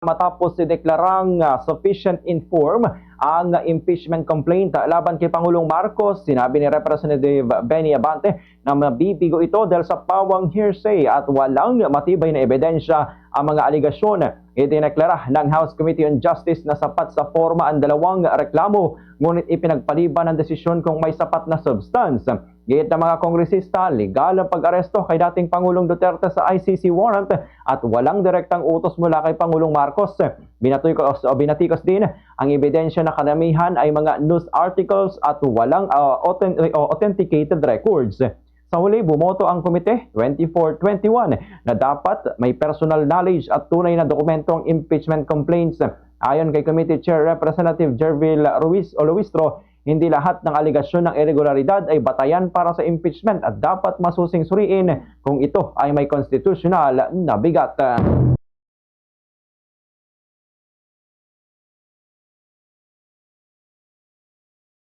Matapos ideklarang sufficient inform ang impeachment complaint laban kay Pangulong Marcos, sinabi ni Representative Benny Abante na mabibigo ito dahil sa pawang hearsay at walang matibay na ebidensya ang mga aligasyon. Idineklara ng House Committee on Justice na sapat sa forma ang dalawang reklamo, ngunit ipinagpaliban ang desisyon kung may sapat na substance. Gayet ng mga kongresista, legal ang pag-aresto kay dating Pangulong Duterte sa ICC warrant at walang direktang utos mula kay Pangulong Marcos. Binatikos din ang ebidensya na karamihan ay mga news articles at walang authenticated records. Sa huli, bumoto ang komite 24-21 na dapat may personal knowledge at tunay na dokumentong impeachment complaints. Ayon kay Committee Chair Representative Jervil Ruiz Oloistro, hindi lahat ng aligasyon ng irregularidad ay batayan para sa impeachment at dapat masusing suriin kung ito ay may constitutional na bigat.